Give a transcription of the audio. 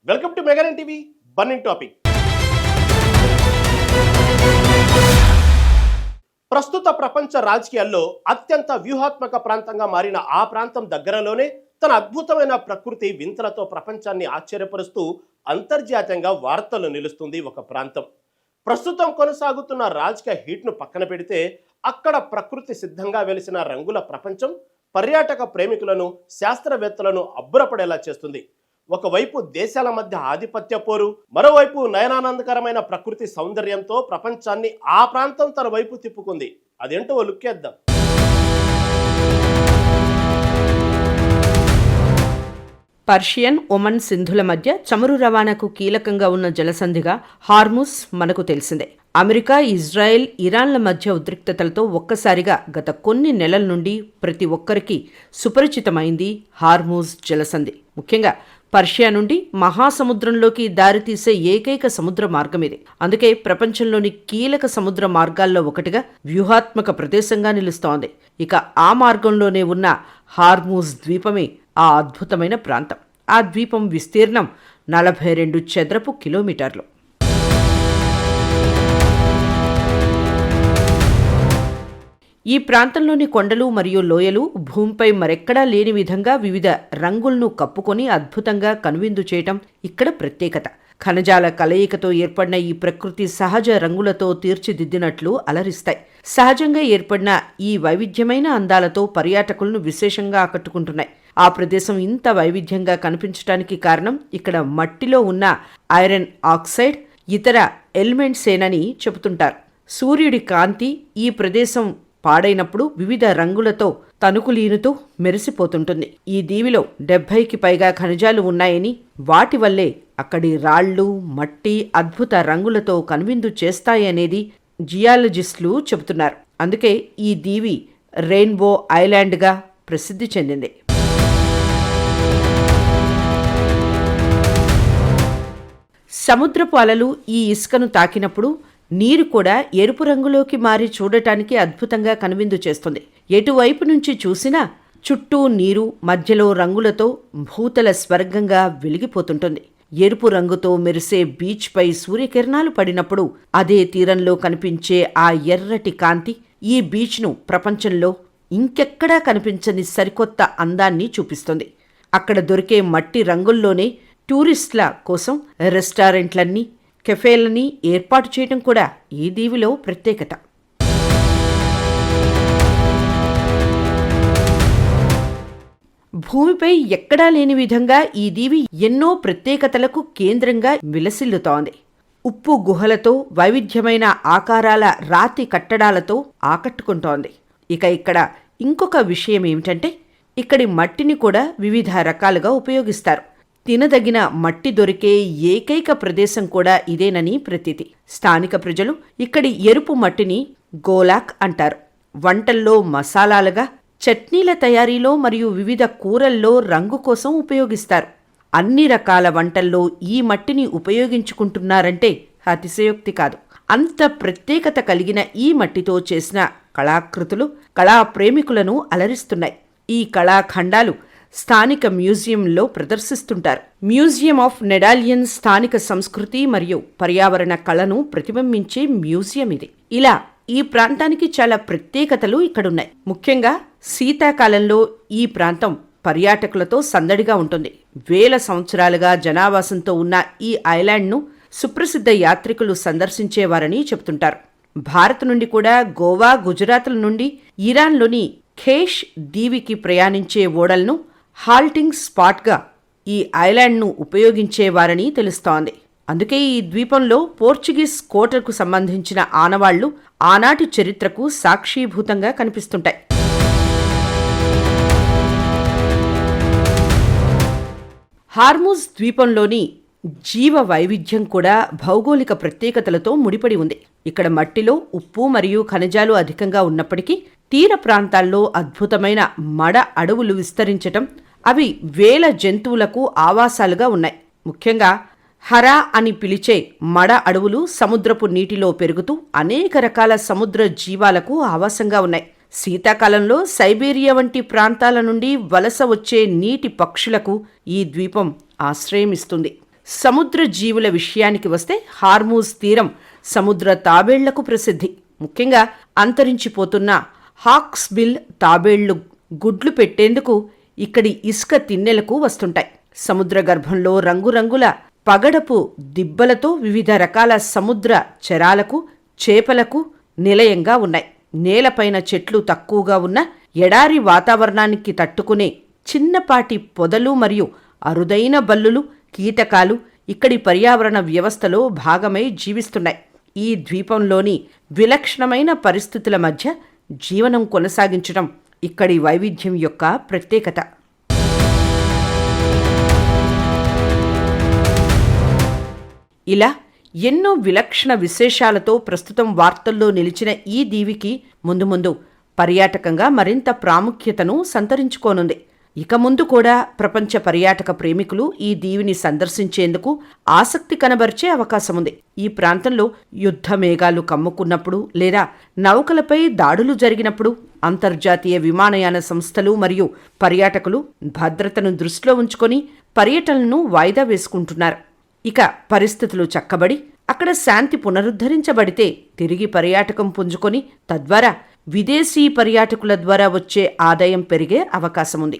Welcome to మెగానన్ TV burning topic. ప్రస్తుత ప్రపంచ రాజకీయాల్లో అత్యంత వ్యూహాత్మక ప్రాంతంగా మారిన ఆ ప్రాంతం దగ్గరలోనే తన అద్భుతమైన ప్రకృతి వింతలతో ప్రపంచాన్ని ఆశ్చర్యపరుస్తూ అంతర్జాతీయంగా వార్తలు నిలుస్తుంది ఒక ప్రాంతం. ప్రస్తుతం కొనసాగుతున్న రాజకీయ హీట్ను పక్కన పెడితే అక్కడ ప్రకృతి సిద్ధంగా వెలిసిన రంగుల ప్రపంచం పర్యాటక ప్రేమికులను, శాస్త్రవేత్తలను అబ్బురపడేలా చేస్తుంది. ఒకవైపు దేశాల మధ్య ఆధిపత్య పోరు, మరోవైపు నయనానందకరమైన ప్రకృతి సౌందర్యంతో ప్రపంచాన్ని ఆ ప్రాంతం తన వైపు తిప్పుకుంది. అదేంటో లుక్కేద్దాం. పర్షియన్, ఒమన్ సింధుల మధ్య చమురు రవాణాకు కీలకంగా ఉన్న జలసంధిగా హార్ముజ్ మనకు తెలిసిందే. అమెరికా, ఇజ్రాయెల్, ఇరాన్ల మధ్య ఉద్రిక్తతలతో ఒక్కసారిగా గత కొన్ని నెలల నుండి ప్రతి ఒక్కరికి సుపరిచితమైంది హార్ముజ్ జలసంధి. ముఖ్యంగా పర్షియా నుండి మహాసముద్రంలోకి దారితీసే ఏకైక సముద్ర మార్గం ఇది. అందుకే ప్రపంచంలోని కీలక సముద్ర మార్గాల్లో ఒకటిగా వ్యూహాత్మక ప్రదేశంగా నిలుస్తోంది. ఇక ఆ మార్గంలోనే ఉన్న హార్ముజ్ ద్వీపమే ఆ అద్భుతమైన ప్రాంతం. ఆ ద్వీపం విస్తీర్ణం 42 చదరపు కిలోమీటర్లు. ఈ ప్రాంతంలోని కొండలు మరియు లోయలు భూమిపై మరెక్కడా లేని విధంగా వివిధ రంగులను కప్పుకొని అద్భుతంగా కనువిందు చేయటం ఇక్కడ ప్రత్యేకత. ఖనిజాల కలయికతో ఏర్పడిన ఈ ప్రకృతి సహజ రంగులతో తీర్చిదిద్దినట్లు అలరిస్తాయి. సహజంగా ఏర్పడిన ఈ వైవిధ్యమైన అందాలతో పర్యాటకులను విశేషంగా ఆకట్టుకుంటున్నాయి. ఆ ప్రదేశం ఇంత వైవిధ్యంగా కనిపించడానికి కారణం ఇక్కడ మట్టిలో ఉన్న ఐరన్ ఆక్సైడ్, ఇతర ఎలిమెంట్సేనని చెబుతుంటారు. సూర్యుడి కాంతి ఈ ప్రదేశం పాడైనప్పుడు వివిధ రంగులతో తణుకులీనుతూ మెరిసిపోతుంటుంది. ఈ దీవిలో 70కి పైగా ఖనిజాలు ఉన్నాయని, వాటి వల్లే అక్కడి రాళ్లు, మట్టి అద్భుత రంగులతో కనువిందు చేస్తాయనేది జియాలజిస్టులు చెబుతున్నారు. అందుకే ఈ దీవి రెయిన్బో ఐలాండ్గా ప్రసిద్ధి చెందింది. సముద్రపు అలలు ఈ ఇసుకను తాకినప్పుడు నీరు కూడా ఎరుపు రంగులోకి మారి చూడటానికి అద్భుతంగా కనువిందు చేస్తుంది. ఎటువైపు నుంచి చూసినా చుట్టూ నీరు, మధ్యలో రంగులతో భూతల స్వర్గంగా వెలిగిపోతుంటుంది. ఎరుపు రంగుతో మెరిసే బీచ్పై సూర్యకిరణాలు పడినప్పుడు అదే తీరంలో కనిపించే ఆ ఎర్రటి కాంతి ఈ బీచ్ను ప్రపంచంలో ఇంకెక్కడా కనిపించని సరికొత్త అందాన్ని చూపిస్తుంది. అక్కడ దొరికే మట్టి రంగుల్లోనే టూరిస్టుల కోసం రెస్టారెంట్లన్నీ, కెఫేలని ఏర్పాటు చేయడం కూడా ఈ దీవిలో ప్రత్యేకత. భూమిపై ఎక్కడా లేని విధంగా ఈ దీవి ఎన్నో ప్రత్యేకతలకు కేంద్రంగా విలసిల్లుతోంది. ఉప్పు గుహలతో, వైవిధ్యమైన ఆకారాల రాతి కట్టడాలతో ఆకట్టుకుంటోంది. ఇక ఇక్కడ ఇంకొక విషయం ఏమిటంటే, ఇక్కడి మట్టిని కూడా వివిధ రకాలుగా ఉపయోగిస్తారు. తినదగిన మట్టి దొరికే ఏకైక ప్రదేశం కూడా ఇదేనని ప్రతీతి. స్థానిక ప్రజలు ఇక్కడి ఎరుపు మట్టిని గోలాక్ అంటారు. వంటల్లో మసాలాలుగా, చట్నీల తయారీలో మరియు వివిధ కూరల్లో రంగు కోసం ఉపయోగిస్తారు. అన్ని రకాల వంటల్లో ఈ మట్టిని ఉపయోగించుకుంటున్నారంటే అతిశయోక్తి కాదు. అంత ప్రత్యేకత కలిగిన ఈ మట్టితో చేసిన కళాకృతులు కళా ప్రేమికులను అలరిస్తున్నాయి. ఈ కళాఖండాలు స్థానిక మ్యూజియంలో ప్రదర్శిస్తుంటారు. మ్యూజియం ఆఫ్ నెడాలియన్ స్థానిక సంస్కృతి మరియు పర్యావరణ కళను ప్రతిబింబించే మ్యూజియం ఇది. ఇలా ఈ ప్రాంతానికి చాలా ప్రత్యేకతలు ఇక్కడున్నాయి. ముఖ్యంగా శీతాకాలంలో ఈ ప్రాంతం పర్యాటకులతో సందడిగా ఉంటుంది. వేల సంవత్సరాలుగా జనావాసంతో ఉన్న ఈ ఐలాండ్ను సుప్రసిద్ధ యాత్రికులు సందర్శించేవారని చెబుతుంటారు. భారత్ నుండి కూడా గోవా, గుజరాత్ల నుండి ఇరాన్లోని ఖేష్ దీవికి ప్రయాణించే ఓడలను హాల్టింగ్ స్పాట్గా ఈ ఐలాండ్ను ఉపయోగించేవారని తెలుస్తోంది. అందుకే ఈ ద్వీపంలో పోర్చుగీస్ కోటకు సంబంధించిన ఆనవాళ్లు ఆనాటి చరిత్రకు సాక్షీభూతంగా కనిపిస్తుంటాయి. హార్ముజ్ ద్వీపంలోని జీవ వైవిధ్యం కూడా భౌగోళిక ప్రత్యేకతలతో ముడిపడి ఉంది. ఇక్కడ మట్టిలో ఉప్పు మరియు ఖనిజాలు అధికంగా ఉన్నప్పటికీ తీర ప్రాంతాల్లో అద్భుతమైన మడ అడవులు విస్తరించటం, అవి వేల జంతువులకు ఆవాసాలుగా ఉన్నాయి. ముఖ్యంగా హరా అని పిలిచే మడ అడవులు సముద్రపు నీటిలో పెరుగుతూ అనేక రకాల సముద్ర జీవాలకు ఆవాసంగా ఉన్నాయి. శీతాకాలంలో సైబీరియా వంటి ప్రాంతాల నుండి వలస వచ్చే నీటి పక్షులకు ఈ ద్వీపం ఆశ్రయమిస్తుంది. సముద్ర జీవుల విషయానికి వస్తే హార్మూజ్ తీరం సముద్ర తాబేళ్లకు ప్రసిద్ధి. ముఖ్యంగా అంతరించిపోతున్న హాక్స్ బిల్ తాబేళ్లు గుడ్లు పెట్టేందుకు ఇక్కడి ఇసుక తిన్నెలకు వస్తుంటాయి. సముద్ర గర్భంలో రంగురంగుల పగడపు దిబ్బలతో వివిధ రకాల సముద్ర చరాలకు, చేపలకు నిలయంగా ఉన్నాయి. నేలపైన చెట్లు తక్కువగా ఉన్న ఎడారి వాతావరణానికి తట్టుకునే చిన్నపాటి పొదలు మరియు అరుదైన బల్లులు, కీటకాలు ఇక్కడి పర్యావరణ వ్యవస్థలో భాగమై జీవిస్తున్నాయి. ఈ ద్వీపంలోని విలక్షణమైన పరిస్థితుల మధ్య జీవనం కొనసాగించడం ఇక్కడి వైవిధ్యం యొక్క ప్రత్యేకత. ఇలా ఎన్నో విలక్షణ విశేషాలతో ప్రస్తుతం వార్తల్లో నిలిచిన ఈ దీవికి ముందు ముందు పర్యాటకంగా మరింత ప్రాముఖ్యతను సంతరించుకోనుంది. ఇక ముందు కూడా ప్రపంచ పర్యాటక ప్రేమికులు ఈ దీవిని సందర్శించేందుకు ఆసక్తి కనబరిచే అవకాశముంది. ఈ ప్రాంతంలో యుద్ధ మేఘాలు కమ్ముకున్నప్పుడు లేదా నౌకలపై దాడులు జరిగినప్పుడు అంతర్జాతీయ విమానయాన సంస్థలు మరియు పర్యాటకులు భద్రతను దృష్టిలో ఉంచుకొని పర్యటనను వాయిదా వేసుకుంటున్నారు. ఇక పరిస్థితులు చక్కబడి అక్కడ శాంతి పునరుద్ధరించబడితే తిరిగి పర్యాటకం పుంజుకొని తద్వారా విదేశీ పర్యాటకుల ద్వారా వచ్చే ఆదాయం పెరిగే అవకాశముంది.